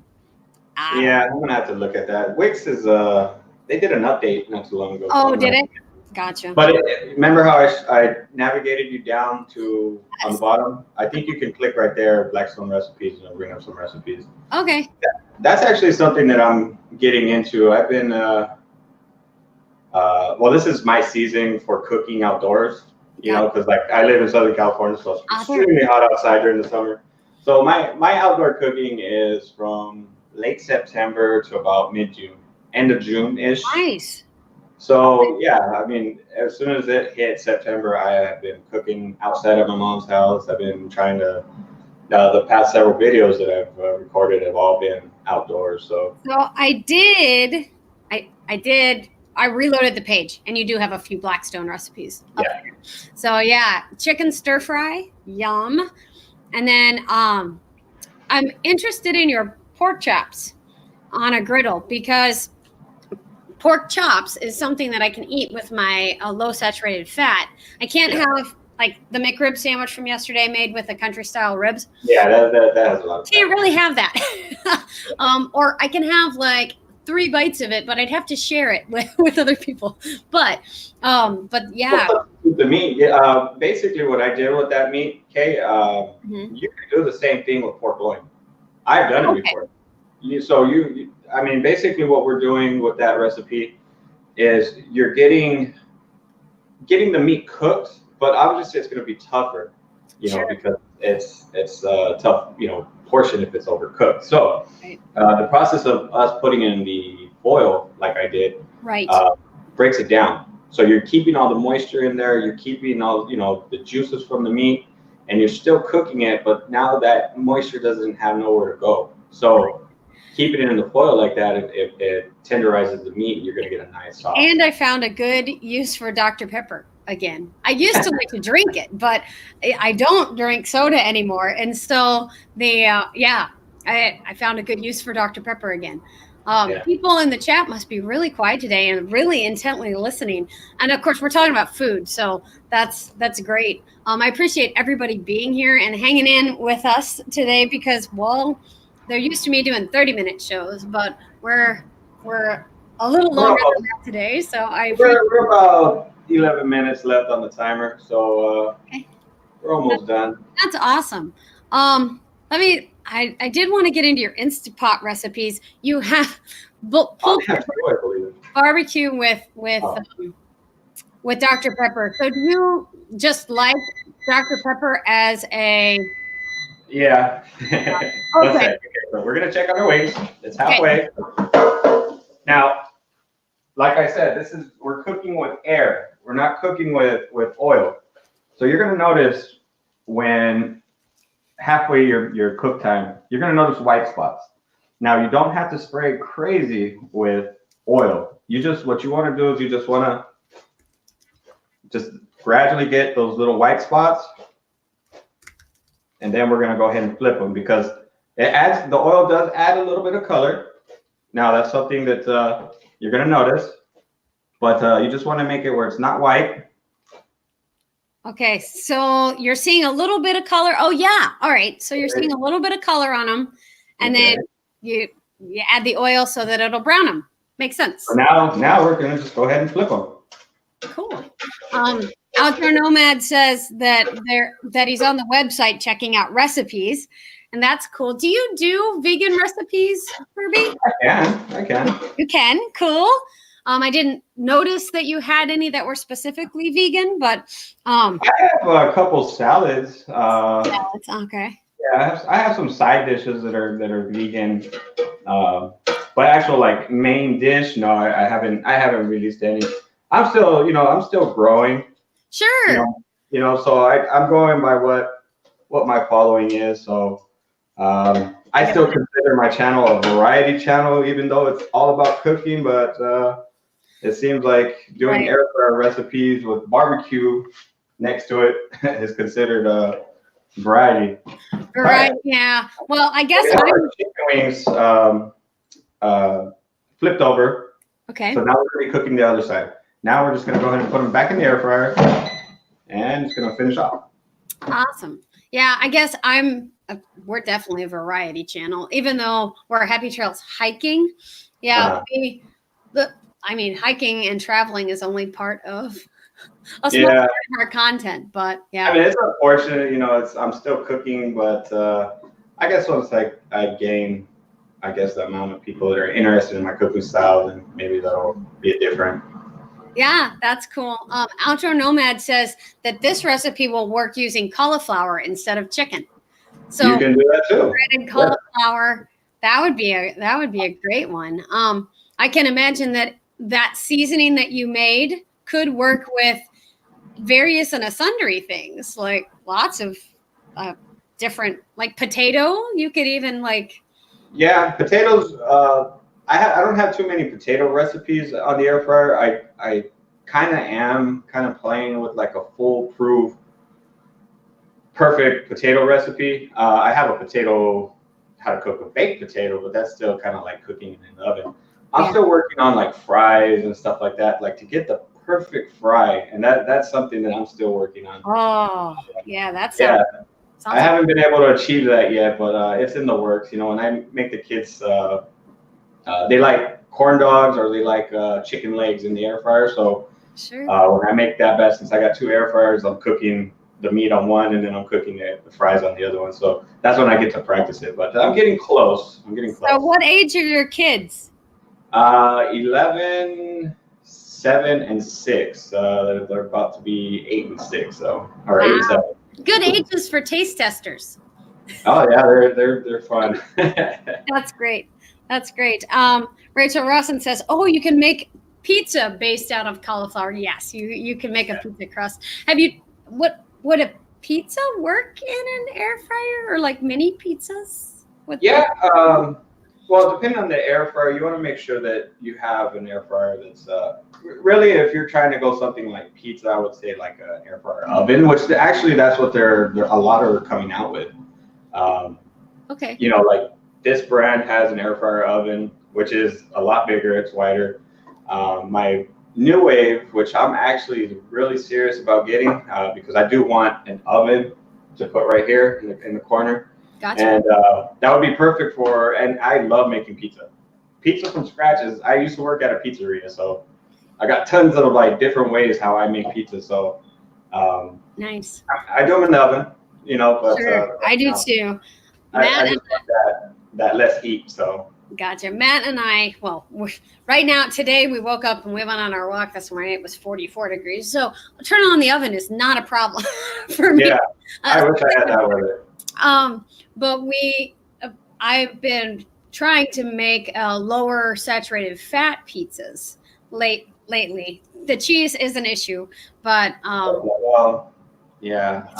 yeah, I'm gonna have to look at that. Wix is they did an update not too long ago. Oh, did it? Gotcha. But remember how I navigated you down to on the bottom? I think you can click right there, Blackstone recipes, and it'll bring up some recipes. Okay. That's actually something that I'm getting into. I've been well, this is my season for cooking outdoors. You know, because like I live in Southern California, so it's extremely hot outside during the summer. So my outdoor cooking is from late September to about mid-June, end of June-ish. Nice. So yeah, I mean, as soon as it hit September, I have been cooking outside of my mom's house. I've been trying to. The past several videos that I've recorded have all been outdoors. So I reloaded the page, and you do have a few Blackstone recipes up there. So yeah, chicken stir fry, yum. And then I'm interested in your pork chops on a griddle because pork chops is something that I can eat with my low saturated fat. I can't have like the McRib sandwich from yesterday made with the country style ribs. Yeah, that has a lot of Can't really have that. Or I can have like 3 bites of it, but I'd have to share it with other people. But yeah. The meat, basically what I did with that meat, Kay, you can do the same thing with pork loin. I've done it before. I mean, basically what we're doing with that recipe is you're getting the meat cooked, but obviously it's going to be tougher, because it's a tough, portion if it's overcooked. So the process of us putting in the foil, like I did, breaks it down. So you're keeping all the moisture in there, you're keeping all, the juices from the meat, and you're still cooking it, but now that moisture doesn't have nowhere to go. So keeping it in the foil like that, it tenderizes the meat, you're going to get a nice sauce. And I found a good use for Dr. Pepper again. I used to like to drink it, but I don't drink soda anymore. And so I found a good use for Dr. Pepper again. People in the chat must be really quiet today and really intently listening. And of course, we're talking about food, so that's great. I appreciate everybody being here and hanging in with us today because, well, they're used to me doing 30-minute shows, but we're a little longer than that today. So we're about 11 minutes left on the timer, so we're almost done. That's awesome. I did want to get into your Instapot recipes. You have barbecue with Dr. Pepper. So do you just like Dr. Pepper as a? Yeah. Okay. So we're gonna check on our wings. It's halfway. Now, like I said, we're cooking with air. We're not cooking with oil. So you're gonna notice when halfway your cook time, you're gonna notice white spots. Now you don't have to spray crazy with oil. What you want to do is you just want to gradually get those little white spots, and then we're gonna go ahead and flip them because the oil does add a little bit of color. Now that's something that you're gonna notice, but you just want to make it where it's not white. Okay, so you're seeing a little bit of color. Oh yeah, all right. So you're seeing a little bit of color on them, and then you add the oil so that it'll brown them. Makes sense. So now we're gonna just go ahead and flip them. Cool. Outdoor Nomad says that he's on the website checking out recipes, and that's cool. Do you do vegan recipes, Kirby? I can. You can. Cool. I didn't notice that you had any that were specifically vegan, but I have a couple salads. Salads, okay. Yeah, I have some side dishes that are vegan. But actual like main dish, no, I haven't released any. I'm still growing. Sure. So I'm going by what my following is. So I still consider my channel a variety channel, even though it's all about cooking. But it seems like doing air fryer recipes with barbecue next to it is considered a variety. Right. Yeah. Well, I guess chicken wings flipped over. Okay. So now we're gonna be cooking the other side. Now we're just gonna go ahead and put them back in the air fryer, and it's gonna finish off. Awesome. Yeah, I guess we're definitely a variety channel, even though we're Happy Trails hiking. Yeah, hiking and traveling is only part of a small part of our content, but yeah. I mean, it's unfortunate, I'm still cooking, but I guess once I gain, the amount of people that are interested in my cooking style, then maybe that'll be different. Yeah, that's cool. Outdoor Nomad says that this recipe will work using cauliflower instead of chicken. So you can do that too. Breaded cauliflower, that would be a great one. I can imagine that seasoning that you made could work with various and sundry things, like lots of different, like potato. You could even potatoes. I don't have too many potato recipes on the air fryer. I kind of am playing with like a foolproof, perfect potato recipe. I have how to cook a baked potato, but that's still kind of like cooking in the oven. I'm still working on like fries and stuff like that, like to get the perfect fry, and that's something that I'm still working on. Oh, yeah, that's I haven't been able to achieve that yet, but it's in the works. When I make the kids, they like corn dogs or they like chicken legs in the air fryer. So when I make that since I got 2 air fryers, I'm cooking the meat on one, and then I'm cooking the fries on the other one. So that's when I get to practice it. But I'm getting close. So what age are your kids? 11, 7, and 6. They're about to be 8 and 6, or 8 and 7. Good ages for taste testers. Oh yeah, they're fun. That's great. That's great. Rachel Rawson says, "Oh, you can make pizza based out of cauliflower." Yes, you can make a pizza crust. Would a pizza work in an air fryer or like mini pizzas? Well, depending on the air fryer, you want to make sure that you have an air fryer that's really, if you're trying to go something like pizza, I would say like an air fryer oven, which actually that's what they're a lot are coming out with. Okay. Like this brand has an air fryer oven, which is a lot bigger. It's wider. My New Wave, which I'm actually really serious about getting, because I do want an oven to put right here in the corner. Gotcha. And that would be perfect and I love making pizza. Pizza from scratch I used to work at a pizzeria, so I got tons of like different ways how I make pizza. So nice. I do them in the oven, but sure. I do too. I just want that less heat, so. Gotcha. Matt and I, right now, today we woke up and we went on our walk this morning. It was 44 degrees. So turning on the oven is not a problem for me. Yeah, I wish I had that weather. But I've been trying to make lower saturated fat pizzas lately. The cheese is an issue, but it's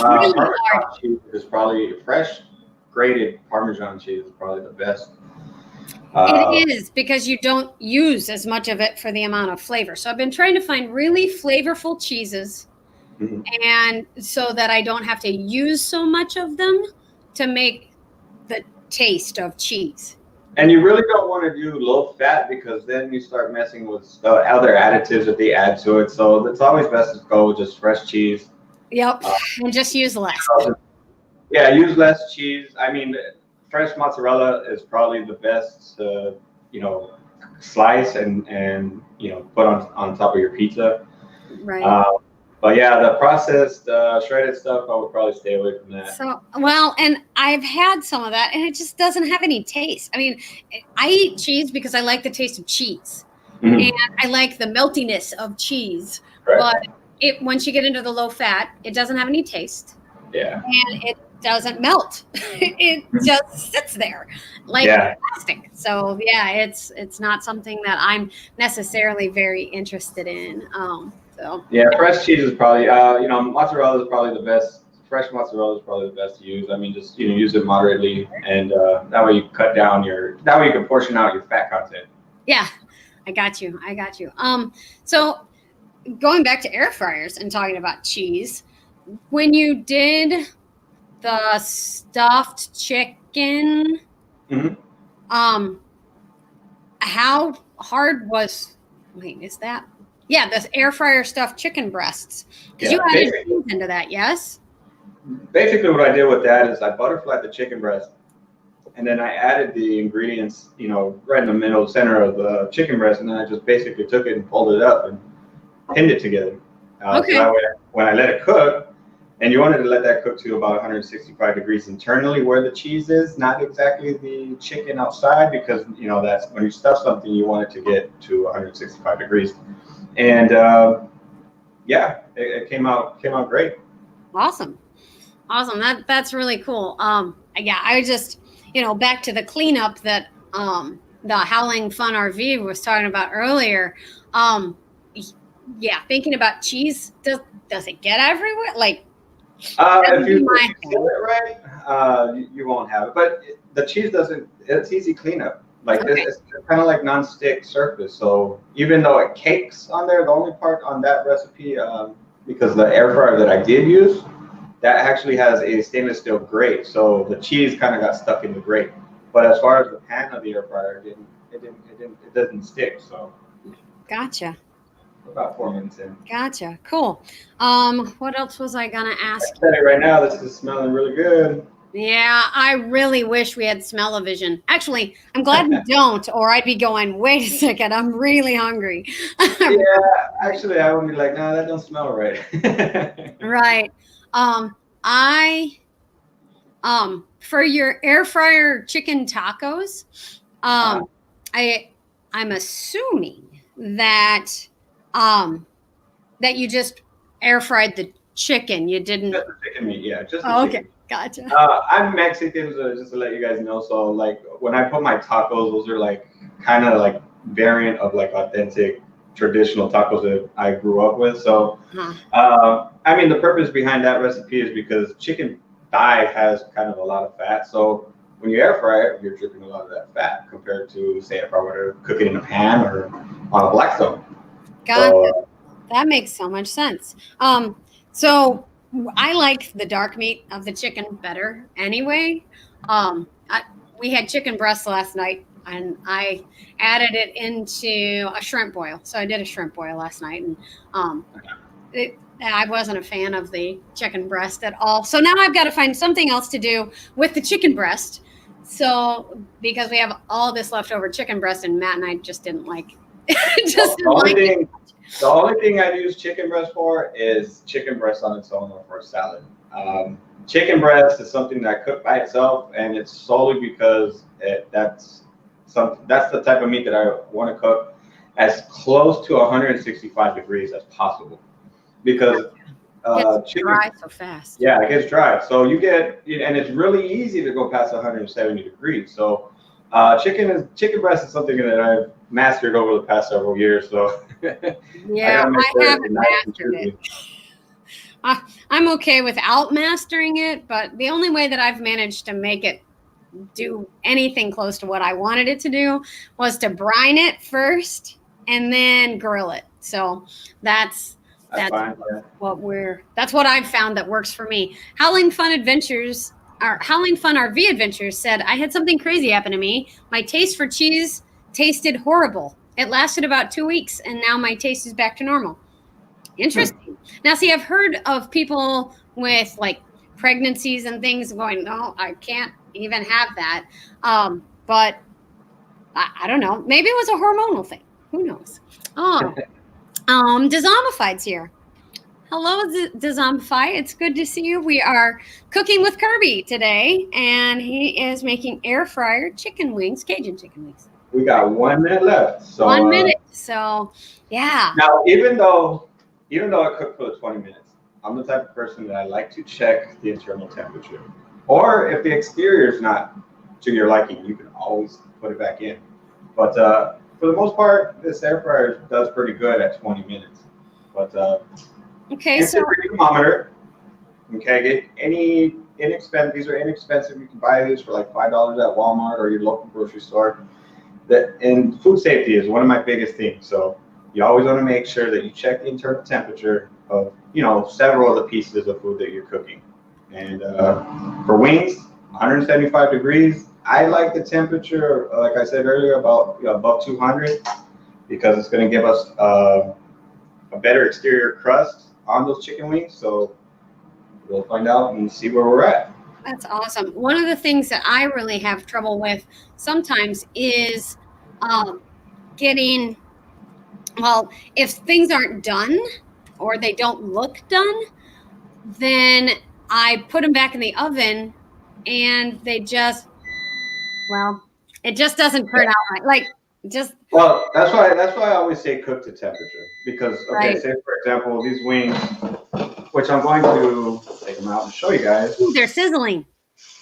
really hard. Cheese is probably fresh grated Parmesan cheese is probably the best. It is, because you don't use as much of it for the amount of flavor. So I've been trying to find really flavorful cheeses, and so that I don't have to use so much of them to make the taste of cheese. And you really don't want to do low fat, because then you start messing with other additives that they add to it. So it's always best to go with just fresh cheese. Yep, and just use less. Yeah, use less cheese. I mean, fresh mozzarella is probably the best, slice and put on top of your pizza. Right. But yeah, the processed shredded stuff, I would probably stay away from that. So, well, and I've had some of that, and it just doesn't have any taste. I mean, I eat cheese because I like the taste of cheese, and I like the meltiness of cheese. Right. But once you get into the low fat, it doesn't have any taste. Yeah. And it doesn't melt. It just sits there like plastic. So yeah, it's not something that I'm necessarily very interested in. So yeah, fresh cheese is probably mozzarella is probably the best. Fresh mozzarella is probably the best to use. I mean, just use it moderately, and that way you cut down that way you can portion out your fat content. Yeah, I got you. So going back to air fryers and talking about cheese, when you did the stuffed chicken, how hard was? Wait, is that? Yeah, the air fryer stuffed chicken breasts. Because you added cheese into that, yes? Basically, what I did with that is I butterflied the chicken breast, and then I added the ingredients, right in the middle center of the chicken breast, and then I just basically took it and pulled it up and pinned it together. Okay. So that way, when I let it cook, and you wanted to let that cook to about 165 degrees internally where the cheese is, not exactly the chicken outside, because that's when you stuff something, you want it to get to 165 degrees. And it came out great. Awesome. That's really cool. I was just back to the cleanup that the Howling Fun RV was talking about earlier. Thinking about cheese, does it get everywhere? Like, if you seal it right, you won't have it. But the cheese doesn't. It's easy cleanup. Like it's kind of like non-stick surface. So even though it cakes on there, the only part on that recipe, because the air fryer that I did use, that actually has a stainless steel grate. So the cheese kind of got stuck in the grate. But as far as the pan of the air fryer, it doesn't stick. So. Gotcha. About 4 minutes in. Gotcha. Cool. What else was I gonna ask? I said it right now. This is smelling really good. Yeah, I really wish we had smell-o-vision. Actually, I'm glad we don't, or I'd be going, wait a second, I'm really hungry. Yeah, actually, I would be like, no, that don't smell right. Right. For your air fryer chicken tacos, I'm assuming that that you just air fried the chicken. You didn't. Just the chicken meat, yeah. Just the okay. chicken. Gotcha. I'm Mexican, so just to let you guys know. So like when I put my tacos, those are like kind of like variant of like authentic traditional tacos that I grew up with. So I mean the purpose behind that recipe is because chicken thigh has kind of a lot of fat. So when you air fry it, you're dripping a lot of that fat compared to say if I were to cook it in a pan or on a Blackstone. Gotcha. That makes so much sense. So I like the dark meat of the chicken better anyway. We had chicken breast last night, and I added it into a shrimp boil. So I did a shrimp boil last night, and I wasn't a fan of the chicken breast at all. So now I've got to find something else to do with the chicken breast. So because we have all this leftover chicken breast, and Matt and I just didn't like. The only thing I use chicken breast for is chicken breast on its own or for a salad. Chicken breast is something that I cook by itself, and it's solely because that's the type of meat that I want to cook as close to 165 degrees as possible. Because chicken dry so fast. Yeah, it gets dry. So you get, and it's really easy to go past 170 degrees. So chicken breast is something that I've mastered over the past several years. So yeah, I haven't mastered it. I'm okay without mastering it, but the only way that I've managed to make it do anything close to what I wanted it to do was to brine it first and then grill it. So that's fine, yeah. That's what I've found that works for me. Howling Fun RV Adventures said, I had something crazy happen to me. My taste for cheese tasted horrible. It lasted about 2 weeks, and now my taste is back to normal. Interesting. Now, see, I've heard of people with like pregnancies and things going, no, I can't even have that. But I don't know. Maybe it was a hormonal thing. Who knows? Oh, Dezomified's here. Hello, Dezomify. It's good to see you. We are cooking with Kirby today, and he is making air fryer chicken wings, Cajun chicken wings. We got 1 minute left. So 1 minute. So yeah. Now, even though I cook for the 20 minutes, I'm the type of person that I like to check the internal temperature. Or if the exterior is not to your liking, you can always put it back in. But for the most part, this air fryer does pretty good at 20 minutes. But okay, so thermometer. Okay, get any inexpensive. These are inexpensive. You can buy these for like $5 at Walmart or your local grocery store. And food safety is one of my biggest things. So you always want to make sure that you check the internal temperature of, several of the pieces of food that you're cooking. And for wings, 175 degrees. I like the temperature, like I said earlier, about above 200, because it's going to give us a better exterior crust on those chicken wings. So we'll find out and see where we're at. That's awesome. One of the things that I really have trouble with sometimes is getting, if things aren't done or they don't look done, then I put them back in the oven and they just, it just doesn't turn out right. Well, that's why I always say cook to temperature, because say for example these wings, which I'm going to take them out and show you guys. Ooh, they're sizzling.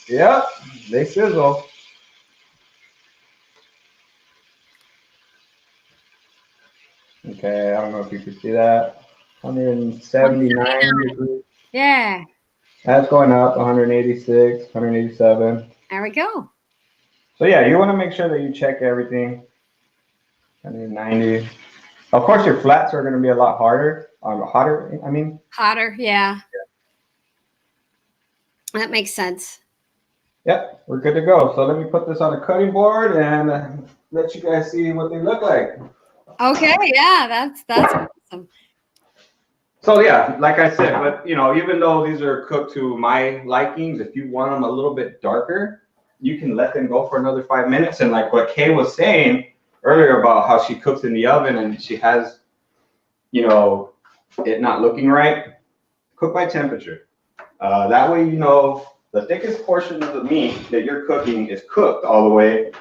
Yep, they sizzle. Okay, I don't know if you can see that. 179 degrees. Yeah. That's going up 186, 187. There we go. So yeah, you want to make sure that you check everything. 190. Of course, your flats are going to be a lot hotter, Hotter, yeah. That makes sense. Yep, we're good to go. So let me put this on a cutting board and let you guys see what they look like. Okay, yeah, that's awesome. So yeah, like I said, but even though these are cooked to my likings, if you want them a little bit darker, you can let them go for another 5 minutes. And like what Kay was saying earlier about how she cooks in the oven and she has, it not looking right, cook by temperature. That way, the thickest portion of the meat that you're cooking is cooked all the way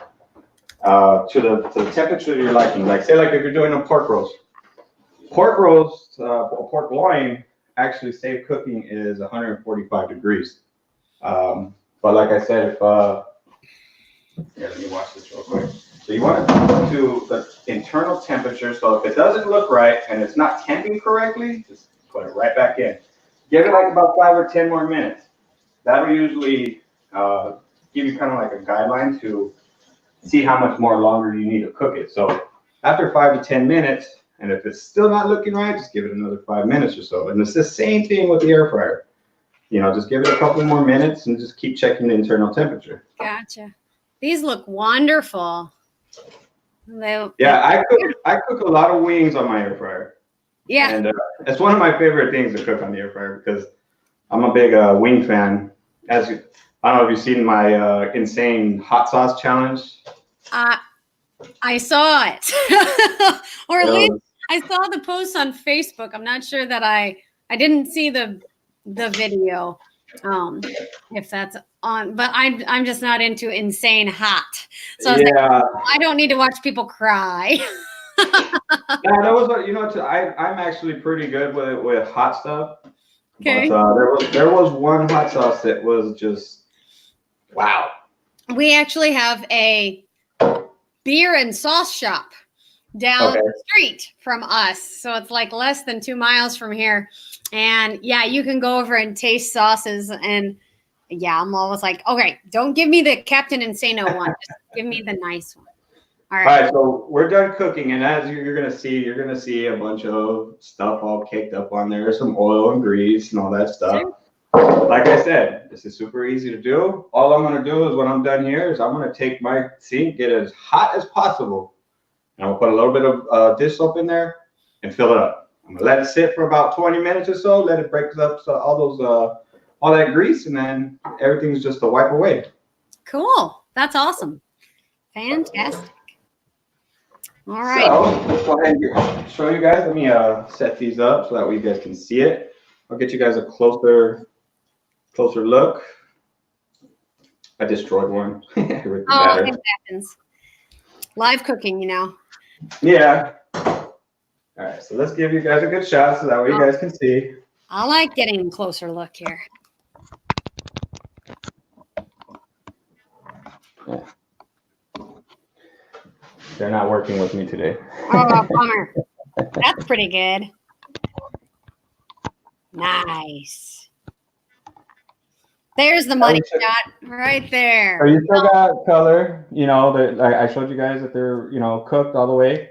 to the temperature that you're liking. Like say, if you're doing a pork roast, pork loin, actually safe cooking is 145 degrees. But like I said, let me watch this real quick. So you want to go to the internal temperature. So if it doesn't look right and it's not temping correctly, just put it right back in. Give it like about 5 or 10 more minutes. That'll usually give you kind of like a guideline to see how much more longer you need to cook it. So after 5 to 10 minutes, and if it's still not looking right, just give it another 5 minutes or so. And it's the same thing with the air fryer. Just give it a couple more minutes and just keep checking the internal temperature. Gotcha. These look wonderful. Yeah, I cook a lot of wings on my air fryer. Yeah. And it's one of my favorite things to cook on the air fryer because I'm a big wing fan. I don't know if you've seen my insane hot sauce challenge. I saw it. Or at least I saw the post on Facebook. I'm not sure that I didn't see the video. If that's on, but I'm just not into insane hot. So I don't need to watch people cry. Yeah, that was I'm actually pretty good with hot stuff. Okay. But there was one hot sauce that was just wow. We actually have a beer and sauce shop down the street from us. So it's like less than 2 miles from here. And yeah, you can go over and taste sauces. And yeah, I'm always like, okay, don't give me the Captain Insano one. Just give me the nice one. All right, so we're done cooking. And as you're going to see a bunch of stuff all caked up on there, some oil and grease and all that stuff. Sure. Like I said, this is super easy to do. All I'm going to do is when I'm done here is I'm going to take my sink, get it as hot as possible. And I'll put a little bit of dish soap in there and fill it up. I'm gonna let it sit for about 20 minutes or so. Let it break up all that grease, and then everything's just to wipe away. Cool. That's awesome. Fantastic. All right. So let's go ahead and show you guys. Let me set these up so that way you guys can see it. I'll get you guys a closer look. I destroyed one. With the batter. It happens. Live cooking, you know. Yeah. All right, so let's give you guys a good shot so that way you guys can see. I like getting a closer look here. Yeah. They're not working with me today. Oh, bummer. That's pretty good. Nice. There's the money shot right there. So you still got color, you know, I showed you guys that they're, you know, cooked all the way.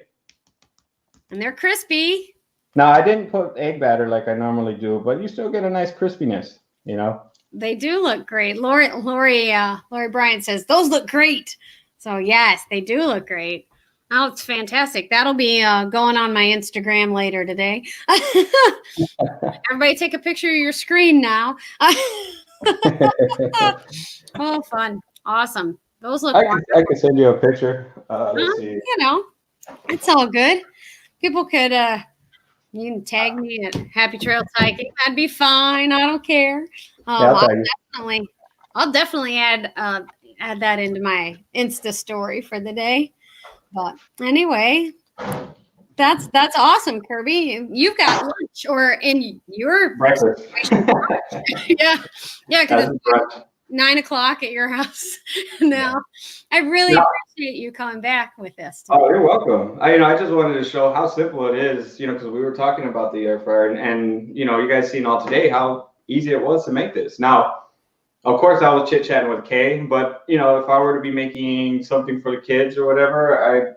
And they're crispy. Now, I didn't put egg batter like I normally do, but you still get a nice crispiness, you know. They do look great. Lori Bryant says, those look great. So, yes, they do look great. Oh, it's fantastic. That'll be going on my Instagram later today. Everybody take a picture of your screen now. Oh, fun. Awesome. Those look wonderful. I could send you a picture. Let's see. You know, it's all good. People could, you can tag me at Happy Trails Hiking. That'd be fine. I don't care. I'll definitely add that into my Insta story for the day. But anyway, that's awesome, Kirby. You've got lunch or in your breakfast. yeah, because it's 9 o'clock at your house now. I really appreciate you coming back with us today. Oh, you're welcome. I just wanted to show how simple it is, you know, because we were talking about the air fryer and you know, you guys seen all today how easy it was to make this. Now, of course, I was chit-chatting with Kay, but you know, if I were to be making something for the kids or whatever,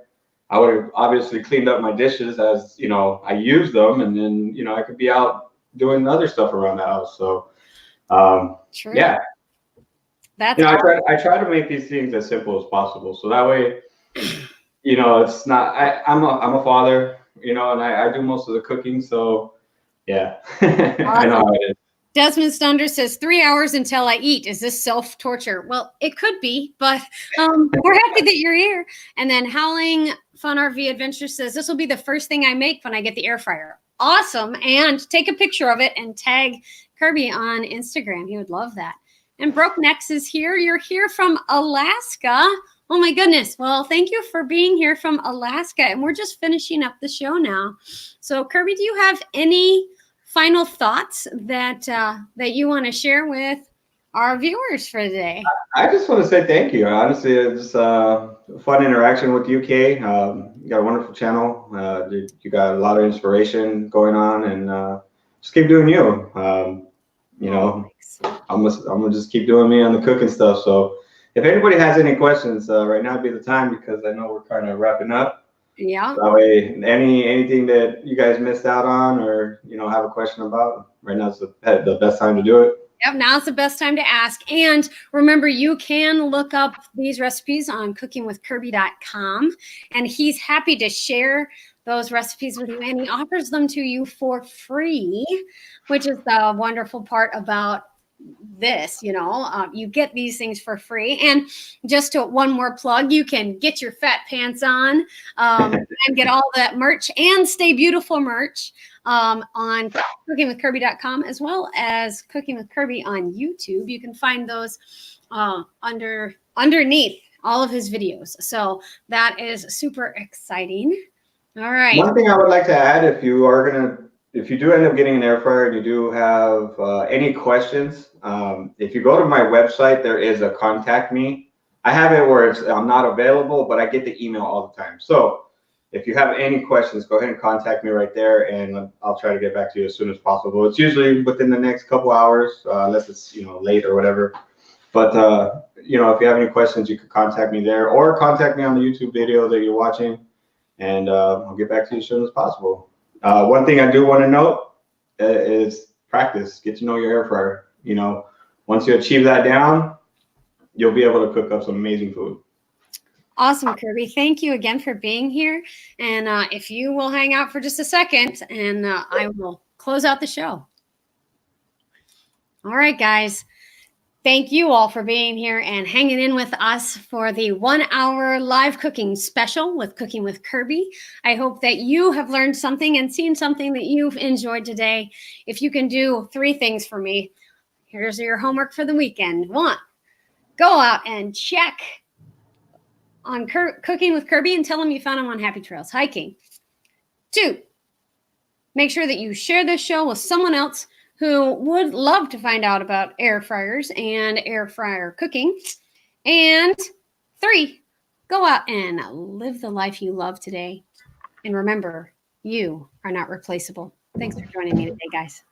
I would have obviously cleaned up my dishes as, you know, I use them, and then, you know, I could be out doing other stuff around the house. So, True. Yeah. That's you know, I try to make these things as simple as possible. So that way, you know, it's not, I'm a father, you know, and I do most of the cooking. So yeah, awesome. I know how it is. Desmond Stunder says 3 hours until I eat. Is this self-torture? Well, it could be, but we're happy that you're here. And then Howling Fun RV Adventure says this will be the first thing I make when I get the air fryer. Awesome. And take a picture of it and tag Kirby on Instagram. He would love that. And Broke Necks is here. You're here from Alaska. Oh my goodness. Well, thank you for being here from Alaska. And we're just finishing up the show now. So Kirby, do you have any final thoughts that you want to share with our viewers for today? I just want to say thank you. Honestly, it's fun interaction with you, Kay. You got a wonderful channel. You got a lot of inspiration going on, and just keep doing you. You know, I'm gonna just keep doing me on the cooking stuff. So if anybody has any questions, right now would be the time, because I know we're kind of wrapping up. Yeah. That way, anything that you guys missed out on, or you know, have a question about, right now is the best time to do it. Yep, now's the best time to ask. And remember, you can look up these recipes on cookingwithkirby.com, and he's happy to share those recipes with you, and he offers them to you for free, which is the wonderful part about this. You know, you get these things for free. And just one more plug, you can get your fat pants on and get all that merch and Stay Beautiful merch on cookingwithkirby.com, as well as Cooking with Kirby on YouTube. You can find those underneath all of his videos. So that is super exciting. All right. One thing I would like to add, if you do end up getting an air fryer and you do have any questions, if you go to my website, there is a contact me. I have it where I'm not available, but I get the email all the time. So if you have any questions, go ahead and contact me right there, and I'll try to get back to you as soon as possible. It's usually within the next couple hours, unless it's, you know, late or whatever. But you know, if you have any questions, you can contact me there, or contact me on the YouTube video that you're watching, and I'll get back to you as soon as possible. One thing I do want to note is practice. Get to know your air fryer. You know, once you achieve that down, you'll be able to cook up some amazing food. Awesome, Kirby. Thank you again for being here. And if you will hang out for just a second, and I will close out the show. All right, guys. Thank you all for being here and hanging in with us for the 1 hour live cooking special with Cooking with Kirby. I hope that you have learned something and seen something that you've enjoyed today. If you can do 3 things for me, here's your homework for the weekend. 1, go out and check on Cooking with Kirby and tell them you found him on Happy Trails Hiking. 2, make sure that you share this show with someone else who would love to find out about air fryers and air fryer cooking. And 3, go out and live the life you love today. And remember, you are not replaceable. Thanks for joining me today, guys.